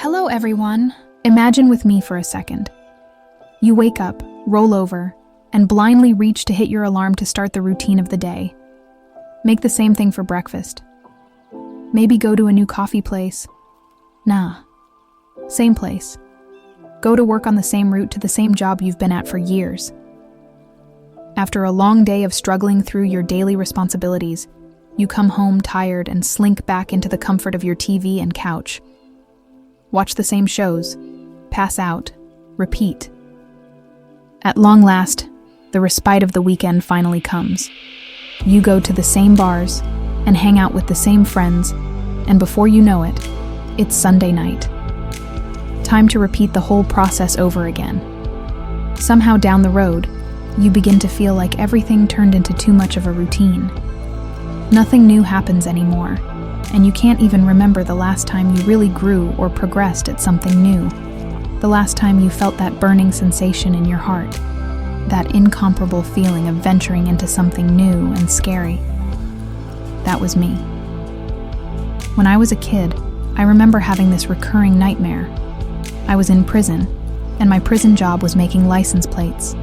Hello, everyone. Imagine with me for a second. You wake up, roll over, and blindly reach to hit your alarm to start the routine of the day. Make the same thing for breakfast. Maybe go to a new coffee place. Nah, same place. Go to work on the same route to the same job you've been at for years. After a long day of struggling through your daily responsibilities, you come home tired and slink back into the comfort of your TV and couch. Watch the same shows, pass out, repeat. At long last, the respite of the weekend finally comes. You go to the same bars and hang out with the same friends, and before you know it, it's Sunday night. Time to repeat the whole process over again. Somehow down the road, you begin to feel like everything turned into too much of a routine. Nothing new happens anymore, and you can't even remember the last time you really grew or progressed at something new. The last time you felt that burning sensation in your heart, that incomparable feeling of venturing into something new and scary. That was me. When I was a kid, I remember having this recurring nightmare. I was in prison, and my prison job was making license plates.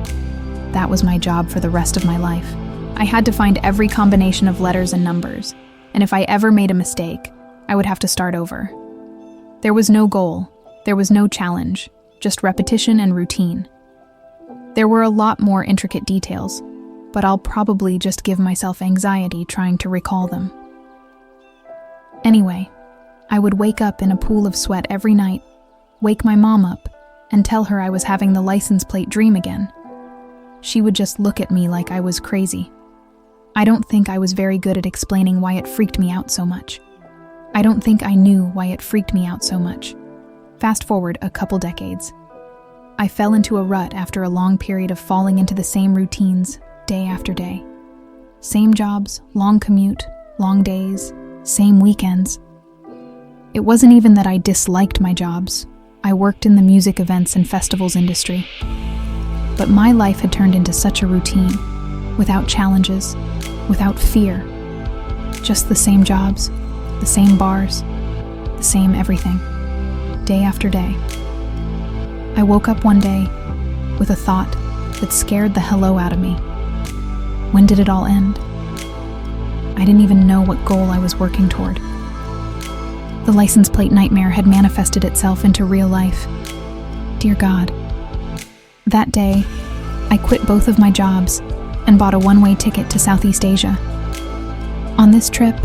That was my job for the rest of my life. I had to find every combination of letters and numbers, and if I ever made a mistake, I would have to start over. There was no goal, there was no challenge, just repetition and routine. There were a lot more intricate details, but I'll probably just give myself anxiety trying to recall them. Anyway, I would wake up in a pool of sweat every night, wake my mom up, and tell her I was having the license plate dream again. She would just look at me like I was crazy. I don't think I was very good at explaining why it freaked me out so much. I don't think I knew why it freaked me out so much. Fast forward a couple decades. I fell into a rut after a long period of falling into the same routines, day after day. Same jobs, long commute, long days, same weekends. It wasn't even that I disliked my jobs. I worked in the music events and festivals industry. But my life had turned into such a routine, without challenges, without fear. Just the same jobs, the same bars, the same everything, day after day. I woke up one day with a thought that scared the hello out of me. When did it all end? I didn't even know what goal I was working toward. The license plate nightmare had manifested itself into real life. Dear God. That day, I quit both of my jobs and bought a one-way ticket to Southeast Asia. On this trip,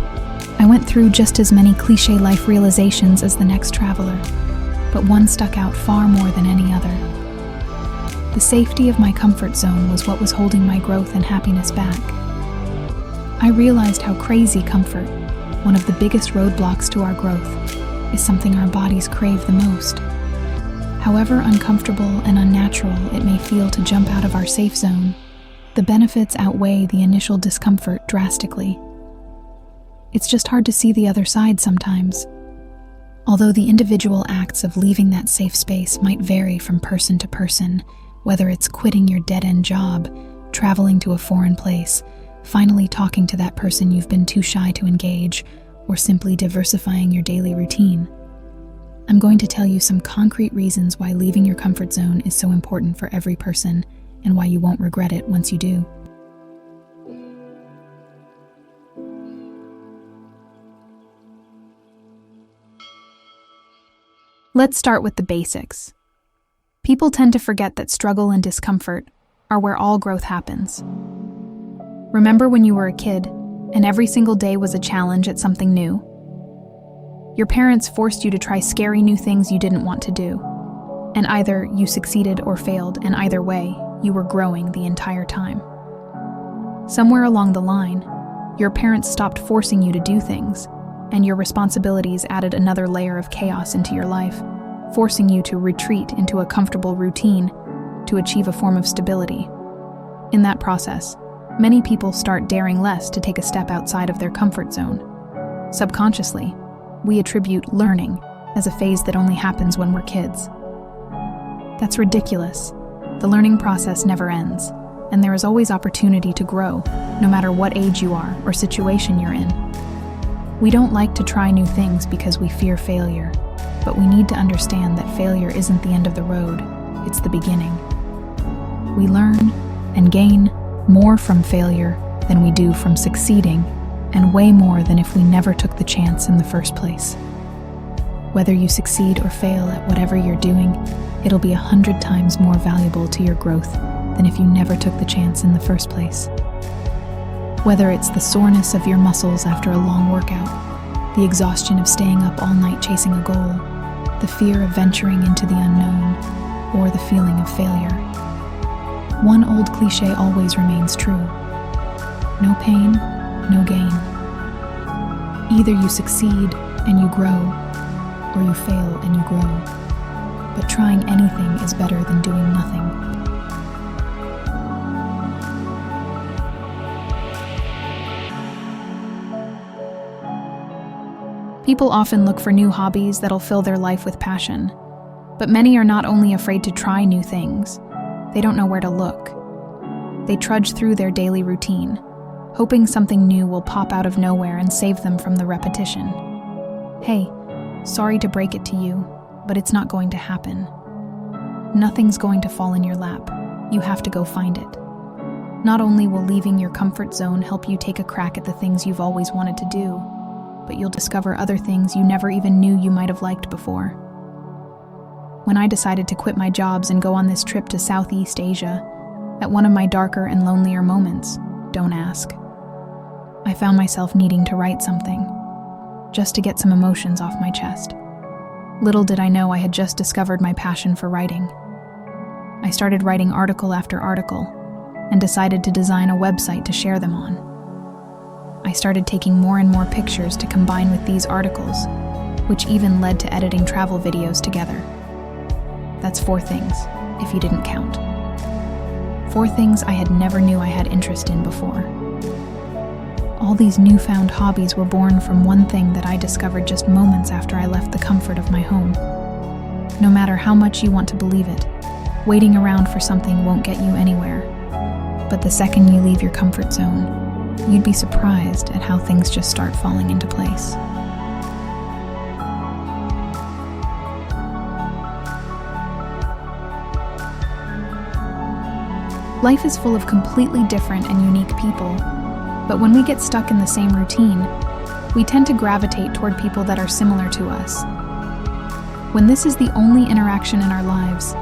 I went through just as many cliché life realizations as the next traveler, but one stuck out far more than any other. The safety of my comfort zone was what was holding my growth and happiness back. I realized how crazy comfort, one of the biggest roadblocks to our growth, is something our bodies crave the most. However uncomfortable and unnatural it may feel to jump out of our safe zone, the benefits outweigh the initial discomfort drastically. It's just hard to see the other side sometimes. Although the individual acts of leaving that safe space might vary from person to person, whether it's quitting your dead-end job, traveling to a foreign place, finally talking to that person you've been too shy to engage, or simply diversifying your daily routine. I'm going to tell you some concrete reasons why leaving your comfort zone is so important for every person and why you won't regret it once you do. Let's start with the basics. People tend to forget that struggle and discomfort are where all growth happens. Remember when you were a kid and every single day was a challenge at something new? Your parents forced you to try scary new things you didn't want to do, and either you succeeded or failed, and either way, you were growing the entire time. Somewhere along the line, your parents stopped forcing you to do things, and your responsibilities added another layer of chaos into your life, forcing you to retreat into a comfortable routine to achieve a form of stability. In that process, many people start daring less to take a step outside of their comfort zone. Subconsciously, we attribute learning as a phase that only happens when we're kids. That's ridiculous. The learning process never ends, and there is always opportunity to grow, no matter what age you are or situation you're in. We don't like to try new things because we fear failure. But we need to understand that failure isn't the end of the road, it's the beginning. We learn and gain more from failure than we do from succeeding, and way more than if we never took the chance in the first place. Whether you succeed or fail at whatever you're doing, it'll be 100 times more valuable to your growth than if you never took the chance in the first place. Whether it's the soreness of your muscles after a long workout, the exhaustion of staying up all night chasing a goal, the fear of venturing into the unknown, or the feeling of failure, one old cliche always remains true: no pain, no gain. Either you succeed and you grow, or you fail and you grow. But trying anything is better than doing nothing. People often look for new hobbies that'll fill their life with passion. But many are not only afraid to try new things, they don't know where to look. They trudge through their daily routine, hoping something new will pop out of nowhere and save them from the repetition. Hey, sorry to break it to you, but it's not going to happen. Nothing's going to fall in your lap. You have to go find it. Not only will leaving your comfort zone help you take a crack at the things you've always wanted to do, but you'll discover other things you never even knew you might have liked before. When I decided to quit my jobs and go on this trip to Southeast Asia, at one of my darker and lonelier moments, don't ask, I found myself needing to write something, just to get some emotions off my chest. Little did I know I had just discovered my passion for writing. I started writing article after article, and decided to design a website to share them on. I started taking more and more pictures to combine with these articles, which even led to editing travel videos together. That's 4 things, if you didn't count. 4 things I had never knew I had interest in before. All these newfound hobbies were born from one thing that I discovered just moments after I left the comfort of my home. No matter how much you want to believe it, waiting around for something won't get you anywhere. But the second you leave your comfort zone, you'd be surprised at how things just start falling into place. Life is full of completely different and unique people, but when we get stuck in the same routine, we tend to gravitate toward people that are similar to us. When this is the only interaction in our lives,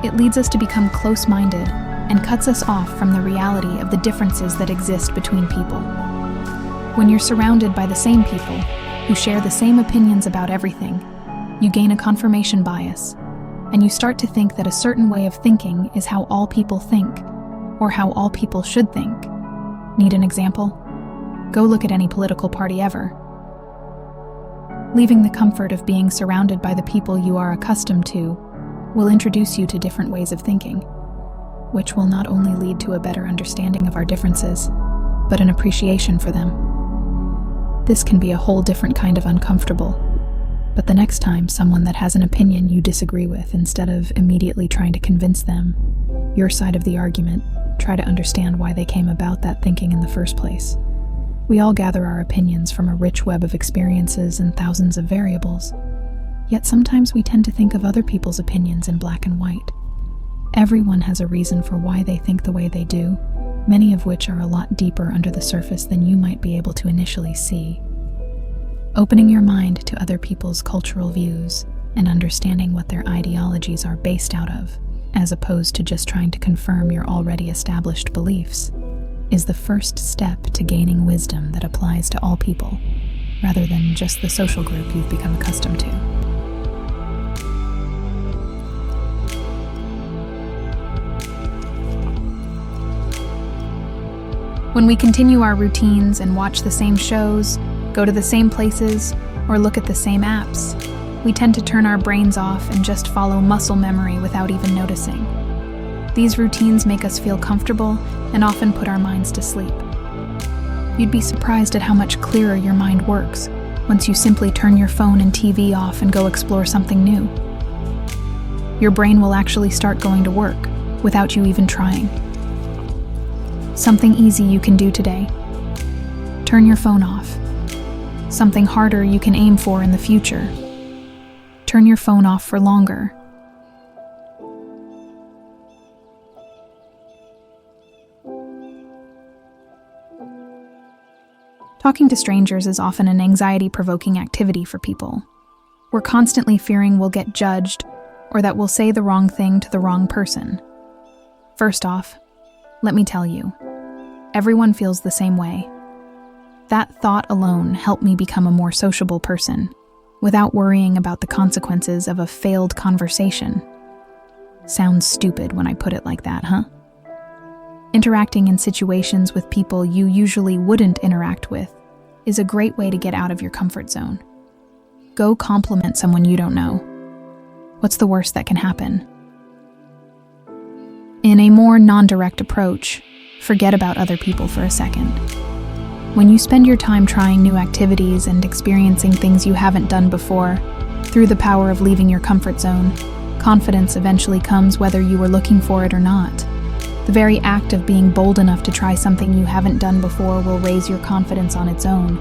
it leads us to become close-minded and cuts us off from the reality of the differences that exist between people. When you're surrounded by the same people who share the same opinions about everything, you gain a confirmation bias, and you start to think that a certain way of thinking is how all people think, or how all people should think. Need an example? Go look at any political party ever. Leaving the comfort of being surrounded by the people you are accustomed to will introduce you to different ways of thinking, which will not only lead to a better understanding of our differences, but an appreciation for them. This can be a whole different kind of uncomfortable, but the next time someone that has an opinion you disagree with, instead of immediately trying to convince them your side of the argument, try to understand why they came about that thinking in the first place. We all gather our opinions from a rich web of experiences and thousands of variables. Yet sometimes we tend to think of other people's opinions in black and white. Everyone has a reason for why they think the way they do, many of which are a lot deeper under the surface than you might be able to initially see. Opening your mind to other people's cultural views and understanding what their ideologies are based out of, as opposed to just trying to confirm your already established beliefs, is the first step to gaining wisdom that applies to all people, rather than just the social group you've become accustomed to. When we continue our routines and watch the same shows, go to the same places, or look at the same apps, we tend to turn our brains off and just follow muscle memory without even noticing. These routines make us feel comfortable and often put our minds to sleep. You'd be surprised at how much clearer your mind works once you simply turn your phone and TV off and go explore something new. Your brain will actually start going to work without you even trying. Something easy you can do today: turn your phone off. Something harder you can aim for in the future: Turn your phone off for longer. Talking to strangers is often an anxiety-provoking activity for people. We're constantly fearing we'll get judged or that we'll say the wrong thing to the wrong person. First off, let me tell you, everyone feels the same way. That thought alone helped me become a more sociable person, without worrying about the consequences of a failed conversation. Sounds stupid when I put it like that, huh? Interacting in situations with people you usually wouldn't interact with is a great way to get out of your comfort zone. Go compliment someone you don't know. What's the worst that can happen? In a more non-direct approach, forget about other people for a second. When you spend your time trying new activities and experiencing things you haven't done before, through the power of leaving your comfort zone, confidence eventually comes whether you were looking for it or not. The very act of being bold enough to try something you haven't done before will raise your confidence on its own,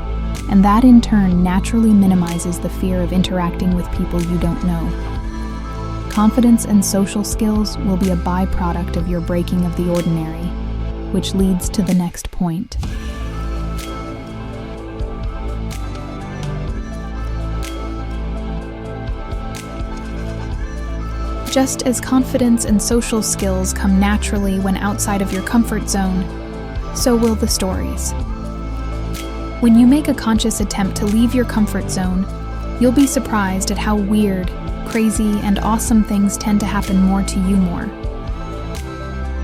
and that in turn naturally minimizes the fear of interacting with people you don't know. Confidence and social skills will be a byproduct of your breaking of the ordinary, which leads to the next point. Just as confidence and social skills come naturally when outside of your comfort zone, so will the stories. When you make a conscious attempt to leave your comfort zone, you'll be surprised at how weird, crazy, and awesome things tend to happen more to you more.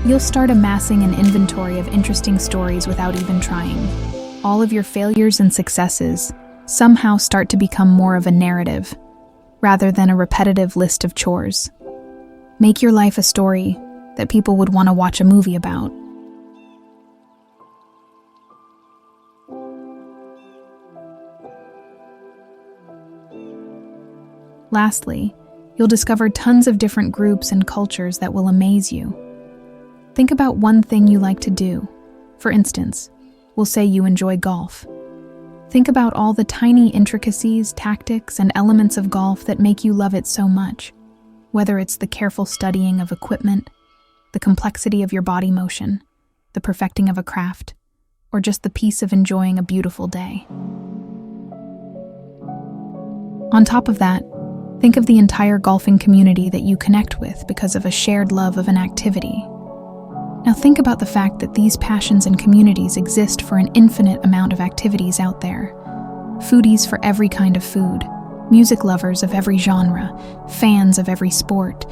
You'll start amassing an inventory of interesting stories without even trying. All of your failures and successes somehow start to become more of a narrative, rather than a repetitive list of chores. Make your life a story that people would want to watch a movie about. Lastly, you'll discover tons of different groups and cultures that will amaze you. Think about one thing you like to do. For instance, we'll say you enjoy golf. Think about all the tiny intricacies, tactics, and elements of golf that make you love it so much. Whether it's the careful studying of equipment, the complexity of your body motion, the perfecting of a craft, or just the peace of enjoying a beautiful day. On top of that, think of the entire golfing community that you connect with because of a shared love of an activity. Now think about the fact that these passions and communities exist for an infinite amount of activities out there. Foodies for every kind of food, music lovers of every genre, fans of every sport,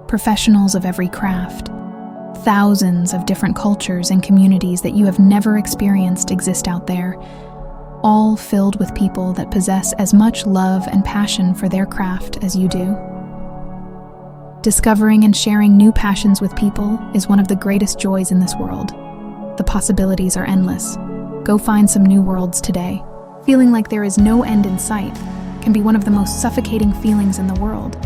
professionals of every craft. Thousands of different cultures and communities that you have never experienced exist out there, all filled with people that possess as much love and passion for their craft as you do. Discovering and sharing new passions with people is one of the greatest joys in this world. The possibilities are endless. Go find some new worlds today. Feeling like there is no end in sight can be one of the most suffocating feelings in the world.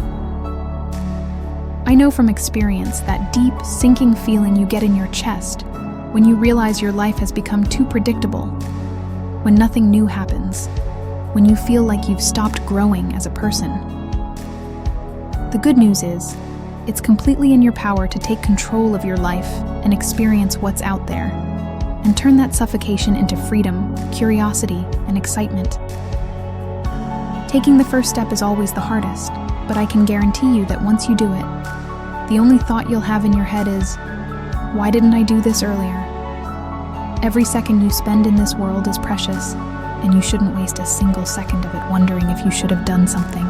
I know from experience that deep, sinking feeling you get in your chest when you realize your life has become too predictable, when nothing new happens, when you feel like you've stopped growing as a person. The good news is, it's completely in your power to take control of your life and experience what's out there, and turn that suffocation into freedom, curiosity, and excitement. Taking the first step is always the hardest, but I can guarantee you that once you do it, the only thought you'll have in your head is, why didn't I do this earlier? Every second you spend in this world is precious, and you shouldn't waste a single second of it wondering if you should have done something.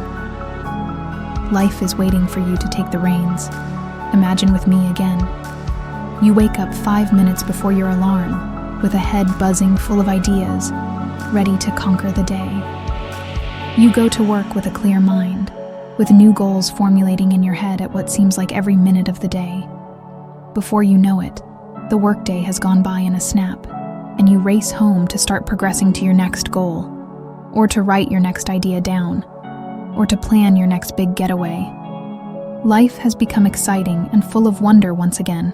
Life is waiting for you to take the reins. Imagine with me again. You wake up 5 minutes before your alarm, with a head buzzing full of ideas, ready to conquer the day. You go to work with a clear mind, with new goals formulating in your head at what seems like every minute of the day. Before you know it, the workday has gone by in a snap, and you race home to start progressing to your next goal, or to write your next idea down, or to plan your next big getaway. Life has become exciting and full of wonder once again.